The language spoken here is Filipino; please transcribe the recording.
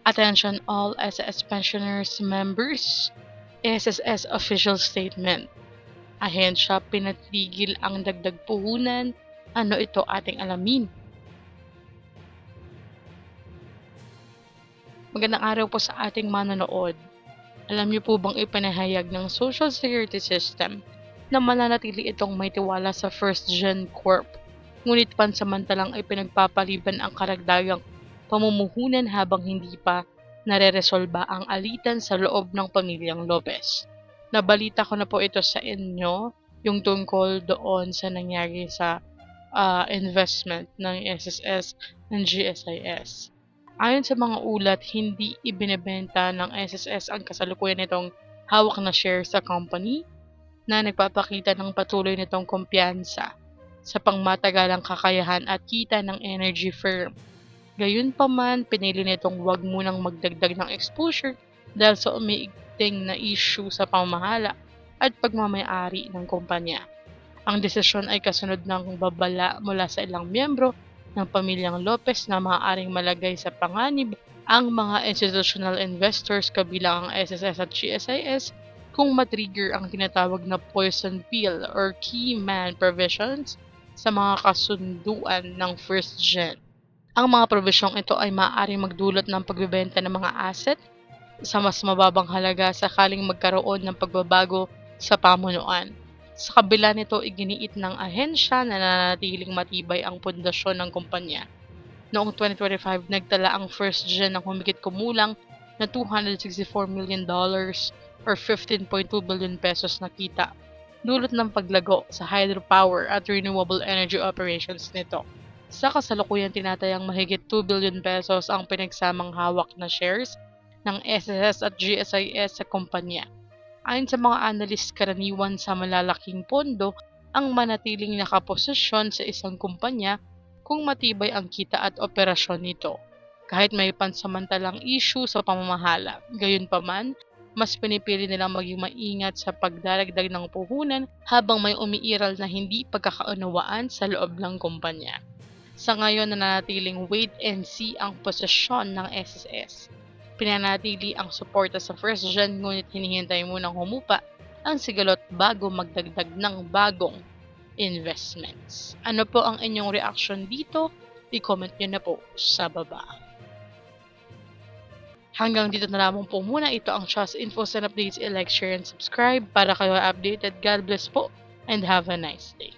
Attention all SSS pensioners members. SSS official statement. Ahensya pinatigil ang dagdag puhunan. Ano ito ating alamin? Magandang araw po sa ating manonood. Alam niyo po bang ipinahayag ng Social Security System na mananatili itong may tiwala sa First Gen Corp, ngunit pansamantalang ay pinagpapaliban ang karagdagang pamumuhunan habang hindi pa nareresolba ang alitan sa loob ng pamilyang Lopez. Nabalita ko na po ito sa inyo, yung tungkol doon sa nangyari sa investment ng SSS ng GSIS. Ayon sa mga ulat, hindi ibinebenta ng SSS ang kasalukuyan nitong hawak na share sa company na nagpapakita ng patuloy nitong kumpiyansa sa pangmatagalang kakayahan at kita ng energy firm. Gayunpaman, pinili nitong huwag munang magdagdag ng exposure dahil sa umiigting na issue sa pamahala at pagmamayari ng kumpanya. Ang desisyon ay kasunod ng babala mula sa ilang miyembro ng pamilyang Lopez na maaaring malagay sa panganib ang mga institutional investors kabilang ang SSS at GSIS kung matrigger ang tinatawag na poison pill or key man provisions sa mga kasunduan ng first gen. Ang mga probisyong ito ay maaaring magdulot ng pagbebenta ng mga asset sa mas mababang halaga sakaling magkaroon ng pagbabago sa pamunuan. Sa kabila nito, iginiit ng ahensya na nananatiling matibay ang pundasyon ng kumpanya. Noong 2025, nagtala ang first gen ng humigit kumulang na $264 million or 15.2 billion pesos na kita, dulot ng paglago sa hydropower at renewable energy operations nito. Sa kasalukuyan tinatayang mahigit 2 billion pesos ang pinagsamang hawak na shares ng SSS at GSIS sa kumpanya. Ayon sa mga analyst, karaniwan sa malalaking pondo ang manatiling nakaposisyon sa isang kumpanya kung matibay ang kita at operasyon nito, kahit may pansamantalang issue sa pamamahala. Gayunpaman, mas pinipili nilang maging maingat sa pagdaragdag ng puhunan habang may umiiral na hindi pagkakaunawaan sa loob ng kumpanya. Sa ngayon, nananatiling wait and see ang posisyon ng SSS. Pinanatili ang suporta sa first gen ngunit hinihintay munang humupa ang sigalot bago magdagdag ng bagong investments. Ano po ang inyong reaction dito? I-comment nyo na po sa baba. Hanggang dito na lamang po muna. Ito ang Trust Infos and Updates. I-like, share, and subscribe para kayo updated. God bless po and have a nice day.